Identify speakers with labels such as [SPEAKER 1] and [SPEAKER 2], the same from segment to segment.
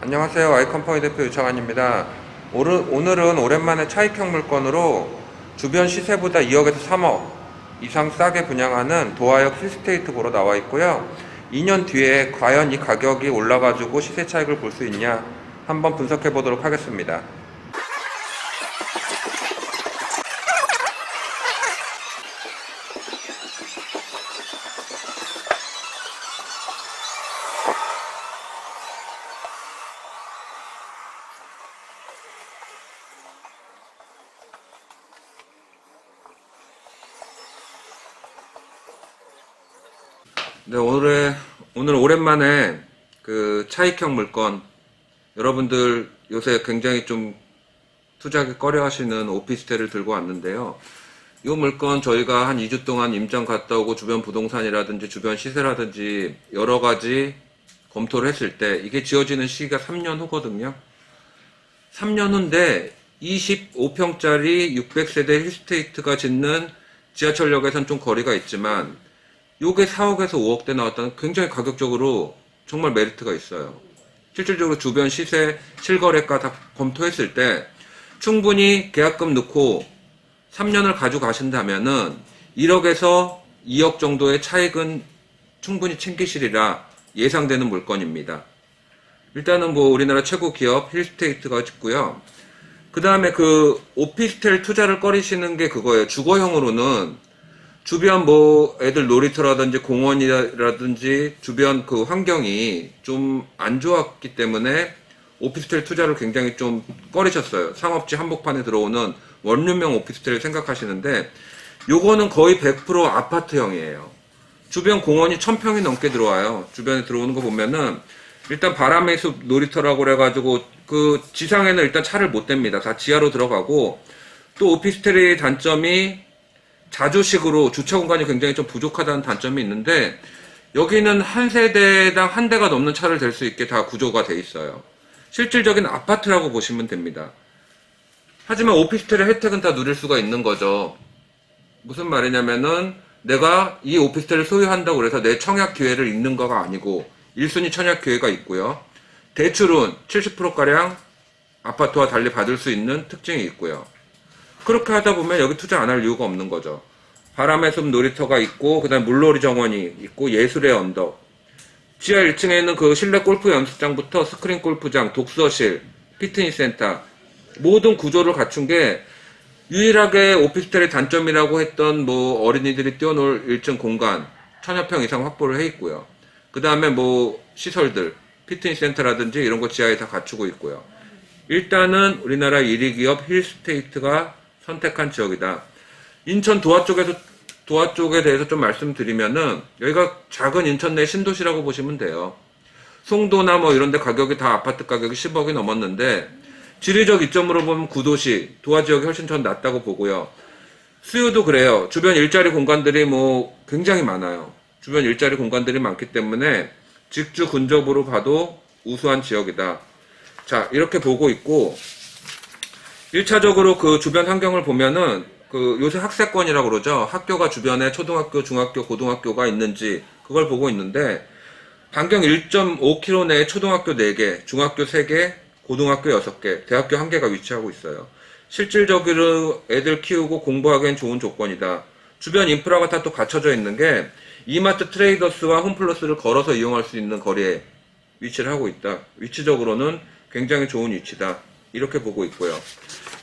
[SPEAKER 1] 안녕하세요. 아이컴퍼니 대표 유창환입니다. 오늘은 오랜만에 차익형 물건으로 주변 시세보다 2억에서 3억 이상 싸게 분양하는 도하역 힐스테이트 보러 나와 있고요. 2년 뒤에 과연 이 가격이 올라가지고 시세 차익을 볼 수 있냐 한번 분석해 보도록 하겠습니다. 네, 오늘 오랜만에 그 차익형 물건, 여러분들 요새 굉장히 좀 투자하기 꺼려 하시는 오피스텔을 들고 왔는데요. 이 물건 저희가 한 2주 동안 임장 갔다 오고 주변 부동산이라든지 주변 시세라든지 여러 가지 검토를 했을 때 이게 지어지는 시기가 3년 후거든요. 3년 후인데 25평짜리 600세대 힐스테이트가 짓는 지하철역에선 좀 거리가 있지만 요게 4억에서 5억대 나왔다는 굉장히 가격적으로 정말 메리트가 있어요. 실질적으로 주변 시세, 실거래가 다 검토했을 때 충분히 계약금 넣고 3년을 가져가신다면은 1억에서 2억 정도의 차익은 충분히 챙기시리라 예상되는 물건입니다. 일단은 뭐 우리나라 최고 기업 힐스테이트가 짓고요. 그 다음에 그 오피스텔 투자를 꺼리시는 게 그거예요. 주거형으로는 주변 뭐 애들 놀이터라든지 공원이라든지 주변 그 환경이 좀 안 좋았기 때문에 오피스텔 투자를 굉장히 좀 꺼리셨어요. 상업지 한복판에 들어오는 원룸형 오피스텔을 생각하시는데 요거는 거의 100% 아파트형이에요. 주변 공원이 1000평이 넘게 들어와요. 주변에 들어오는 거 보면은 일단 바람의 숲 놀이터라고 그래가지고 그 지상에는 일단 차를 못 댑니다. 다 지하로 들어가고 또 오피스텔의 단점이 자주식으로 주차 공간이 굉장히 좀 부족하다는 단점이 있는데 여기는 한 세대당 한 대가 넘는 차를 댈 수 있게 다 구조가 돼 있어요. 실질적인 아파트라고 보시면 됩니다. 하지만 오피스텔의 혜택은 다 누릴 수가 있는 거죠. 무슨 말이냐면은 내가 이 오피스텔을 소유한다고 해서 내 청약 기회를 잃는 거가 아니고 1순위 청약 기회가 있고요. 대출은 70%가량 아파트와 달리 받을 수 있는 특징이 있고요. 그렇게 하다 보면 여기 투자 안 할 이유가 없는 거죠. 바람의 숲 놀이터가 있고 그 다음에 물놀이 정원이 있고 예술의 언덕, 지하 1층에는 그 실내 골프 연습장부터 스크린 골프장, 독서실, 피트니스 센터 모든 구조를 갖춘 게 유일하게 오피스텔의 단점이라고 했던 뭐 어린이들이 뛰어놀 1층 공간 1000여 평 이상 확보를 해 있고요. 그 다음에 뭐 시설들 피트니스 센터라든지 이런 거 지하에 다 갖추고 있고요. 일단은 우리나라 1위 기업 힐스테이트가 선택한 지역이다. 인천 도화 쪽에 대해서 좀 말씀드리면은 여기가 작은 인천 내 신도시라고 보시면 돼요. 송도나 뭐 이런 데 가격이 다 아파트 가격이 10억이 넘었는데 지리적 이점으로 보면 구도시, 도화 지역이 훨씬 전 낫다고 보고요. 수요도 그래요. 주변 일자리 공간들이 뭐 굉장히 많아요. 주변 일자리 공간들이 많기 때문에 직주 근접으로 봐도 우수한 지역이다. 자, 이렇게 보고 있고 1차적으로 그 주변 환경을 보면은 그 요새 학세권이라고 그러죠. 학교가 주변에 초등학교, 중학교, 고등학교가 있는지 그걸 보고 있는데 반경 1.5km 내에 초등학교 4개, 중학교 3개, 고등학교 6개, 대학교 1개가 위치하고 있어요. 실질적으로 애들 키우고 공부하기엔 좋은 조건이다. 주변 인프라가 다 또 갖춰져 있는 게 이마트 트레이더스와 홈플러스를 걸어서 이용할 수 있는 거리에 위치를 하고 있다. 위치적으로는 굉장히 좋은 위치다. 이렇게 보고 있고요.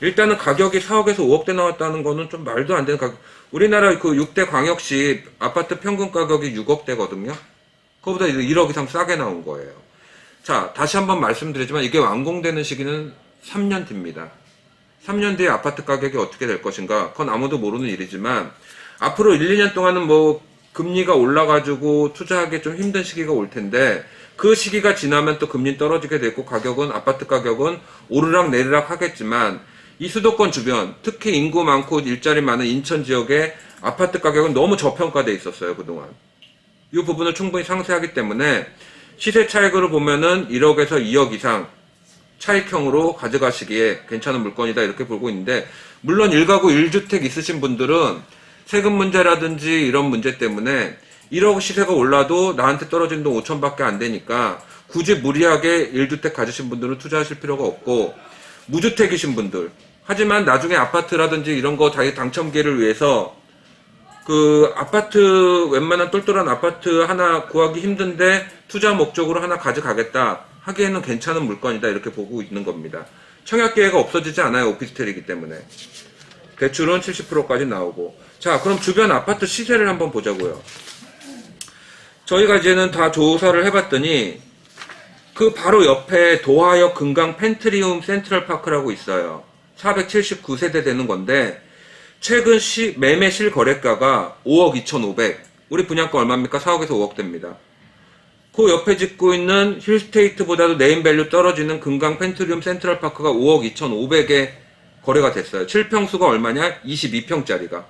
[SPEAKER 1] 일단은 가격이 4억에서 5억대 나왔다는 거는 좀 말도 안 되는 가격. 우리나라 그 6대 광역시 아파트 평균 가격이 6억대거든요. 그거보다 1억 이상 싸게 나온 거예요. 자, 다시 한번 말씀드리지만 이게 완공되는 시기는 3년 뒤입니다. 3년 뒤에 아파트 가격이 어떻게 될 것인가? 그건 아무도 모르는 일이지만 앞으로 1, 2년 동안은 뭐 금리가 올라가지고 투자하기 좀 힘든 시기가 올 텐데 그 시기가 지나면 또 금리 떨어지게 되고 가격은 아파트 가격은 오르락 내리락 하겠지만 이 수도권 주변 특히 인구 많고 일자리 많은 인천 지역의 아파트 가격은 너무 저평가돼 있었어요 그동안. 이 부분을 충분히 상쇄하기 때문에 시세 차익으로 보면은 1억에서 2억 이상 차익형으로 가져가시기에 괜찮은 물건이다 이렇게 보고 있는데 물론 1가구 1주택 있으신 분들은 세금 문제라든지 이런 문제 때문에 1억 시세가 올라도 나한테 떨어지는 돈 5천밖에 안 되니까 굳이 무리하게 1주택 가지신 분들은 투자하실 필요가 없고, 무주택이신 분들, 하지만 나중에 아파트라든지 이런 거 자기 당첨 기회를 위해서 그 아파트, 웬만한 똘똘한 아파트 하나 구하기 힘든데 투자 목적으로 하나 가져가겠다 하기에는 괜찮은 물건이다, 이렇게 보고 있는 겁니다. 청약 기회가 없어지지 않아요. 오피스텔이기 때문에. 대출은 70%까지 나오고. 자, 그럼 주변 아파트 시세를 한번 보자고요. 저희가 이제는 다 조사를 해봤더니 그 바로 옆에 도하역 금강 펜트리움 센트럴파크라고 있어요. 479세대 되는 건데 최근 매매 실거래가가 5억 2,500. 우리 분양가 얼마입니까? 4억에서 5억 됩니다. 그 옆에 짓고 있는 힐스테이트보다도 네임밸류 떨어지는 금강 펜트리움 센트럴파크가 5억 2,500에 거래가 됐어요. 7평수가 얼마냐? 22평짜리가.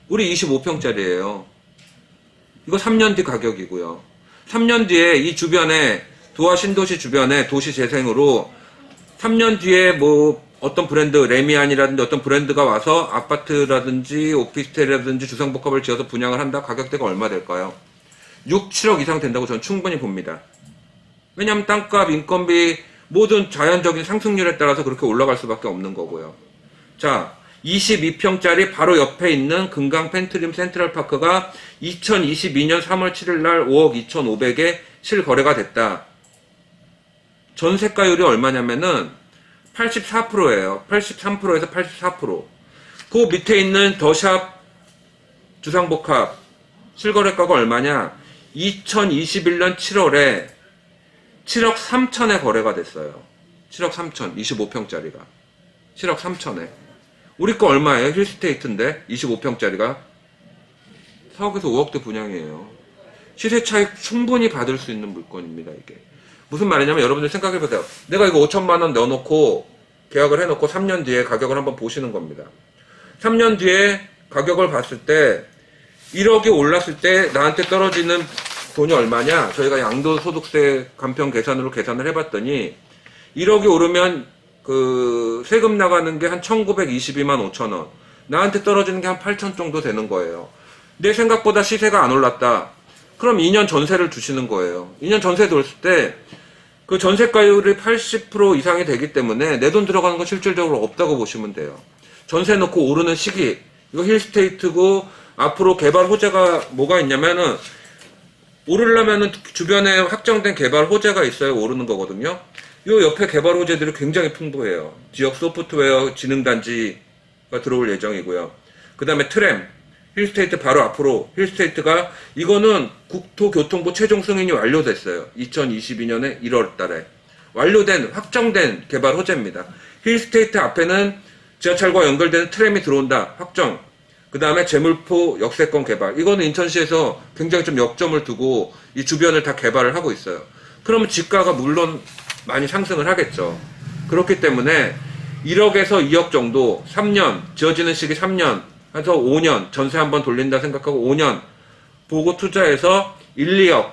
[SPEAKER 1] 우리 25평짜리예요. 이거 3년 뒤 가격이고요. 3년 뒤에 이 주변에 도하 신도시 주변에 도시 재생으로 3년 뒤에 뭐 어떤 브랜드, 레미안이라든지 어떤 브랜드가 와서 아파트라든지 오피스텔이라든지 주상복합을 지어서 분양을 한다. 가격대가 얼마 될까요? 6, 7억 이상 된다고 저는 충분히 봅니다. 왜냐하면 땅값, 인건비, 모든 자연적인 상승률에 따라서 그렇게 올라갈 수밖에 없는 거고요. 자, 22평짜리 바로 옆에 있는 금강 펜트리움 센트럴파크가 2022년 3월 7일 날 5억 2,500에 실거래가 됐다. 전세가율이 얼마냐면은 84%예요. 83%에서 84%. 그 밑에 있는 더샵 주상복합 실거래가가 얼마냐? 2021년 7월에 7억 3천에 거래가 됐어요. 7억 3천, 25평짜리가. 7억 3천에. 우리 거 얼마예요? 힐스테이트인데 25평짜리가 4억에서 5억대 분양이에요. 시세 차익 충분히 받을 수 있는 물건입니다. 이게 무슨 말이냐면 여러분들 생각해보세요. 내가 이거 5천만 원 넣어놓고 계약을 해놓고 3년 뒤에 가격을 한번 보시는 겁니다. 3년 뒤에 가격을 봤을 때 1억이 올랐을 때 나한테 떨어지는 돈이 얼마냐? 저희가 양도소득세 간편 계산으로 계산을 해봤더니 1억이 오르면 그 세금 나가는 게 한 1922만 5천 원. 나한테 떨어지는 게 한 8천 정도 되는 거예요. 내 생각보다 시세가 안 올랐다. 그럼 2년 전세를 주시는 거예요. 2년 전세 뒀을 때 그 전세가율이 80% 이상이 되기 때문에 내 돈 들어가는 건 실질적으로 없다고 보시면 돼요. 전세 놓고 오르는 시기, 이거 힐스테이트고 앞으로 개발 호재가 뭐가 있냐면은 오르려면은 주변에 확정된 개발 호재가 있어야 오르는 거거든요. 요 옆에 개발 호재들이 굉장히 풍부해요. 지역 소프트웨어 진흥단지가 들어올 예정이고요. 그 다음에 트램, 힐스테이트 바로 앞으로 힐스테이트가 이거는 국토교통부 최종 승인이 완료됐어요. 2022년에 1월 달에 완료된 확정된 개발 호재입니다. 힐스테이트 앞에는 지하철과 연결되는 트램이 들어온다. 확정. 그 다음에 제물포 역세권 개발. 이거는 인천시에서 굉장히 좀 역점을 두고 이 주변을 다 개발을 하고 있어요. 그러면 지가가 물론 많이 상승을 하겠죠. 그렇기 때문에 1억에서 2억 정도 3년 지어지는 시기 3년 해서 5년 전세 한번 돌린다 생각하고 5년 보고 투자해서 1, 2억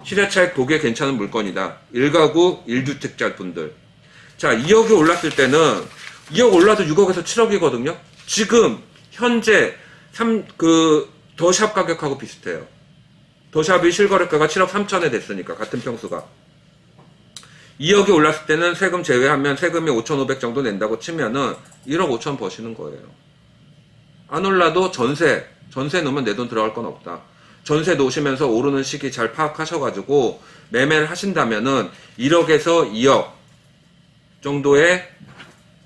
[SPEAKER 1] 시세 차익 보기에 괜찮은 물건이다. 1가구 1주택자 분들. 자, 2억이 올랐을 때는 2억 올라도 6억에서 7억이거든요. 지금 현재 더샵 가격하고 비슷해요. 더샵이 실거래가가 7억 3천에 됐으니까 같은 평수가. 2억이 올랐을 때는 세금 제외하면 세금이 5,500 정도 낸다고 치면은 1억 5천 버시는 거예요. 안 올라도 전세 넣으면 내 돈 들어갈 건 없다. 전세 놓으시면서 오르는 시기 잘 파악하셔가지고 매매를 하신다면은 1억에서 2억 정도의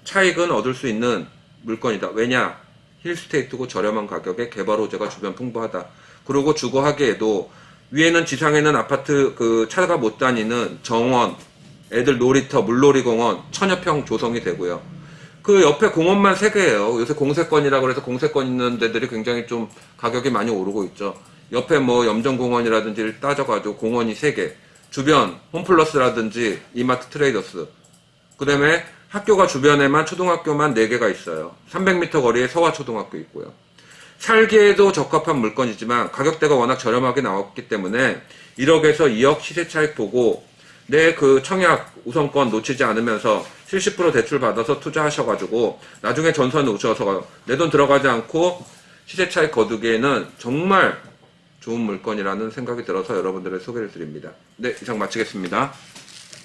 [SPEAKER 1] 차익은 얻을 수 있는 물건이다. 왜냐? 힐스테이트고 저렴한 가격에 개발 호재가 주변 풍부하다. 그리고 주거하기에도 위에는 지상에는 아파트 차가 못 다니는 정원, 애들 놀이터, 물놀이 공원, 천여 평 조성이 되고요. 그 옆에 공원만 3개예요. 요새 공세권이라고 해서 공세권 있는 데들이 굉장히 좀 가격이 많이 오르고 있죠. 옆에 뭐 염정공원이라든지 따져가지고 공원이 3개. 주변 홈플러스라든지 이마트 트레이더스. 그 다음에 학교가 주변에만 초등학교만 4개가 있어요. 300m 거리에 서화초등학교 있고요. 살기에도 적합한 물건이지만 가격대가 워낙 저렴하게 나왔기 때문에 1억에서 2억 시세 차익 보고 내 그 청약 우선권 놓치지 않으면서 70% 대출 받아서 투자하셔가지고 나중에 전선 오셔서 내 돈 들어가지 않고 시세 차익 거두기에는 정말 좋은 물건이라는 생각이 들어서 여러분들의 소개를 드립니다. 네, 이상 마치겠습니다.